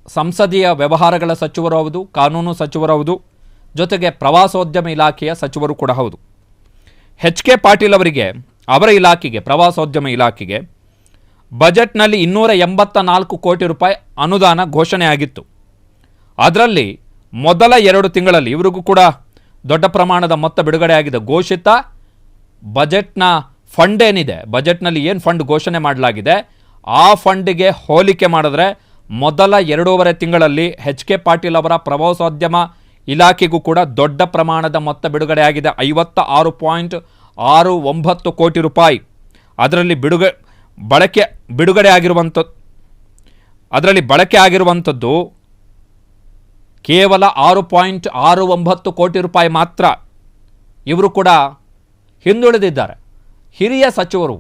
ಸಂಸದೀಯ ವ್ಯವಹಾರಗಳ ಸಚಿವರು ಹೌದು, ಕಾನೂನು ಸಚಿವರು ಹೌದು, ಜೊತೆಗೆ ಪ್ರವಾಸೋದ್ಯಮ ಇಲಾಖೆಯ ಸಚಿವರು ಕೂಡ ಹೌದು. ಎಚ್.ಕೆ. ಪಾಟೀಲ್ ಅವರಿಗೆ, ಅವರ ಇಲಾಖೆಗೆ, ಪ್ರವಾಸೋದ್ಯಮ ಇಲಾಖೆಗೆ ಬಜೆಟ್ನಲ್ಲಿ 284 ಕೋಟಿ ರೂಪಾಯಿ ಅನುದಾನ ಘೋಷಣೆಯಾಗಿತ್ತು. ಅದರಲ್ಲಿ ಮೊದಲ 2 ತಿಂಗಳಲ್ಲಿ ಇವರಿಗೂ ಕೂಡ ದೊಡ್ಡ ಪ್ರಮಾಣದ ಮೊತ್ತ ಬಿಡುಗಡೆಯಾಗಿದೆ. ಘೋಷಿತ ಬಜೆಟ್ನ ಫಂಡ್ ಏನಿದೆ, ಬಜೆಟ್ನಲ್ಲಿ ಏನು ಫಂಡ್ ಘೋಷಣೆ ಮಾಡಲಾಗಿದೆ ಆ ಫಂಡಿಗೆ ಹೋಲಿಕೆ ಮಾಡಿದ್ರೆ ಮೊದಲ 2.5 ತಿಂಗಳಲ್ಲಿ ಎಚ್.ಕೆ. ಪಾಟೀಲ್ ಅವರ ಪ್ರವಾಸೋದ್ಯಮ ಇಲಾಖೆಗೂ ಕೂಡ ದೊಡ್ಡ ಪ್ರಮಾಣದ ಮೊತ್ತ ಬಿಡುಗಡೆಯಾಗಿದೆ. 56.69 ಕೋಟಿ ರೂಪಾಯಿ. ಅದರಲ್ಲಿ ಬಳಕೆ ಆಗಿರುವಂಥದ್ದು ಕೇವಲ 6.69 ಕೋಟಿ ರೂಪಾಯಿ ಮಾತ್ರ. ಇವರು ಕೂಡ ಹಿಂದುಳಿದಿದ್ದಾರೆ. ಹಿರಿಯ ಸಚಿವರು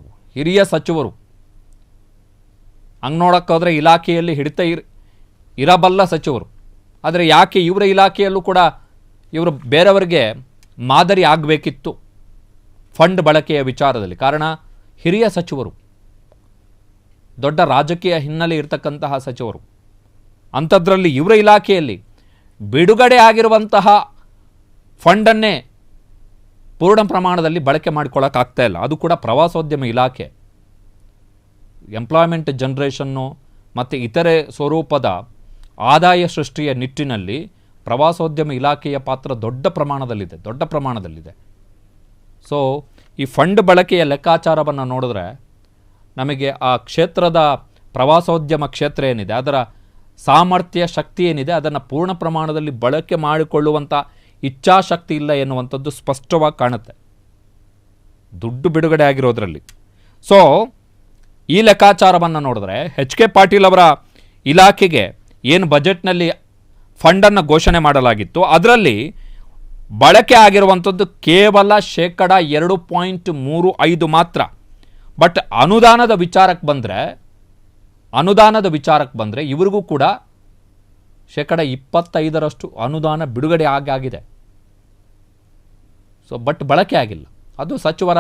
ಹಂಗೆ ನೋಡೋಕ್ಕೋದ್ರೆ ಇಲಾಖೆಯಲ್ಲಿ ಹಿಡಿತ ಇರಬಲ್ಲ ಸಚಿವರು. ಆದರೆ ಯಾಕೆ ಇವರ ಇಲಾಖೆಯಲ್ಲೂ ಕೂಡ ಇವರು ಬೇರೆಯವರಿಗೆ ಮಾದರಿ ಆಗಬೇಕಿತ್ತು ಫಂಡ್ ಬಳಕೆಯ ವಿಚಾರದಲ್ಲಿ? ಕಾರಣ ಹಿರಿಯ ಸಚಿವರು, ದೊಡ್ಡ ರಾಜಕೀಯ ಹಿನ್ನೆಲೆ ಇರತಕ್ಕಂತಹ ಸಚಿವರು. ಅಂಥದ್ರಲ್ಲಿ ಇವರ ಇಲಾಖೆಯಲ್ಲಿ ಬಿಡುಗಡೆ ಆಗಿರುವಂತಹ ಫಂಡನ್ನೇ ಪೂರ್ಣ ಪ್ರಮಾಣದಲ್ಲಿ ಬಳಕೆ ಮಾಡಿಕೊಳ್ಳೋಕ್ಕಾಗ್ತಾ ಇಲ್ಲ. ಅದು ಕೂಡ ಪ್ರವಾಸೋದ್ಯಮ ಇಲಾಖೆ. ಎಂಪ್ಲಾಯ್ಮೆಂಟ್ ಜನರೇಷನ್ನು ಮತ್ತು ಇತರೆ ಸ್ವರೂಪದ ಆದಾಯ ಸೃಷ್ಟಿಯ ನಿಟ್ಟಿನಲ್ಲಿ ಪ್ರವಾಸೋದ್ಯಮ ಇಲಾಖೆಯ ಪಾತ್ರ ದೊಡ್ಡ ಪ್ರಮಾಣದಲ್ಲಿದೆ. ಸೊ ಈ ಫಂಡ್ ಬಳಕೆಯ ಲೆಕ್ಕಾಚಾರವನ್ನು ನೋಡಿದ್ರೆ ನಮಗೆ ಆ ಕ್ಷೇತ್ರದ ಪ್ರವಾಸೋದ್ಯಮ ಕ್ಷೇತ್ರ ಏನಿದೆ, ಅದರ ಸಾಮರ್ಥ್ಯ ಶಕ್ತಿ ಏನಿದೆ, ಅದನ್ನು ಪೂರ್ಣ ಪ್ರಮಾಣದಲ್ಲಿ ಬಳಕೆ ಮಾಡಿಕೊಳ್ಳುವಂಥ ಇಚ್ಛಾಶಕ್ತಿ ಇಲ್ಲ ಎನ್ನುವಂಥದ್ದು ಸ್ಪಷ್ಟವಾಗಿ ಕಾಣುತ್ತೆ ದುಡ್ಡು ಬಿಡುಗಡೆ ಆಗಿರೋದ್ರಲ್ಲಿ. ಸೊ ಈ ಲೆಕ್ಕಾಚಾರವನ್ನು ನೋಡಿದ್ರೆ ಎಚ್.ಕೆ. ಪಾಟೀಲ್ ಅವರ ಇಲಾಖೆಗೆ ಏನು ಬಜೆಟ್ನಲ್ಲಿ ಫಂಡನ್ನು ಘೋಷಣೆ ಮಾಡಲಾಗಿತ್ತು ಅದರಲ್ಲಿ ಬಳಕೆ ಆಗಿರುವಂಥದ್ದು ಕೇವಲ 2.35% ಮಾತ್ರ. ಬಟ್ ಅನುದಾನದ ವಿಚಾರಕ್ಕೆ ಬಂದರೆ ಇವರಿಗೂ ಕೂಡ 25% ಅನುದಾನ ಬಿಡುಗಡೆ ಆಗಿದೆ. ಸೊ ಬಟ್ ಬಳಕೆ ಆಗಿಲ್ಲ. ಅದು ಸಚಿವರ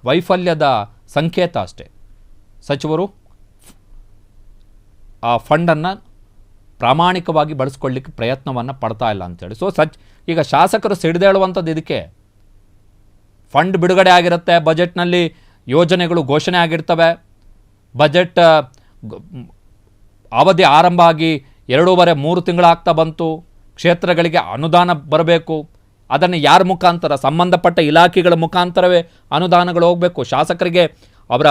ವೈಫಲ್ಯದ ಸಂಕೇತ ಅಷ್ಟೇ. ಸಚಿವರು ಆ ಫಂಡನ್ನು ಪ್ರಾಮಾಣಿಕವಾಗಿ ಬಳಸ್ಕೊಳ್ಳಿಕ್ಕೆ ಪ್ರಯತ್ನವನ್ನು ಪಡ್ತಾ ಇಲ್ಲ ಅಂತೇಳಿ. ಸೊ ಈಗ ಶಾಸಕರು ಸಿಡಿದೇಳುವಂಥದ್ದು ಇದಕ್ಕೆ. ಫಂಡ್ ಬಿಡುಗಡೆ ಆಗಿರುತ್ತೆ, ಬಜೆಟ್ನಲ್ಲಿ ಯೋಜನೆಗಳು ಘೋಷಣೆ ಆಗಿರ್ತವೆ, ಬಜೆಟ್ ಅವಧಿ ಆರಂಭ ಆಗಿ 2.5-3 ತಿಂಗಳಾಗ್ತಾ ಬಂತು, ಕ್ಷೇತ್ರಗಳಿಗೆ ಅನುದಾನ ಬರಬೇಕು, ಅದನ್ನು ಯಾರ ಮುಖಾಂತರ? ಸಂಬಂಧಪಟ್ಟ ಇಲಾಖೆಗಳ ಮುಖಾಂತರವೇ ಅನುದಾನಗಳು ಹೋಗಬೇಕು. ಶಾಸಕರಿಗೆ ಅವರ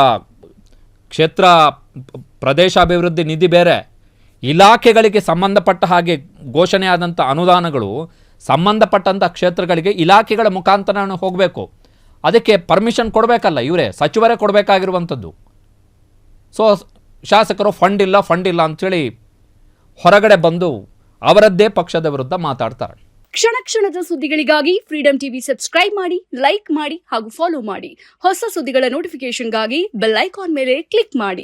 ಕ್ಷೇತ್ರ ಪ್ರದೇಶಾಭಿವೃದ್ಧಿ ನಿಧಿ ಬೇರೆ, ಇಲಾಖೆಗಳಿಗೆ ಸಂಬಂಧಪಟ್ಟ ಹಾಗೆ ಘೋಷಣೆಯಾದಂಥ ಅನುದಾನಗಳು ಸಂಬಂಧಪಟ್ಟಂಥ ಕ್ಷೇತ್ರಗಳಿಗೆ ಇಲಾಖೆಗಳ ಮುಖಾಂತರ ಹೋಗಬೇಕು. ಅದಕ್ಕೆ ಪರ್ಮಿಷನ್ ಕೊಡಬೇಕಲ್ಲ, ಇವರೇ ಸಚಿವರೇ ಕೊಡಬೇಕಾಗಿರುವಂಥದ್ದು. ಸೊ ಶಾಸಕರು ಫಂಡ್ ಇಲ್ಲ ಅಂಥೇಳಿ ಹೊರಗಡೆ ಬಂದು ಅವರದ್ದೇ ಪಕ್ಷದ ವಿರುದ್ಧ ಮಾತಾಡ್ತಾರೆ. ಕ್ಷಣದ ಸುದ್ದಿಗಳಿಗಾಗಿ ಫ್ರೀಡಂ ಟಿವಿ ಸಬ್ಸ್ಕ್ರೈಬ್ ಮಾಡಿ, ಲೈಕ್ ಮಾಡಿ ಹಾಗೂ ಫಾಲೋ ಮಾಡಿ. ಹೊಸ ಸುದ್ದಿಗಳ ನೋಟಿಫಿಕೇಶನ್ಗಾಗಿ ಬೆಲ್ ಐಕಾನ್ ಮೇಲೆ ಕ್ಲಿಕ್ ಮಾಡಿ.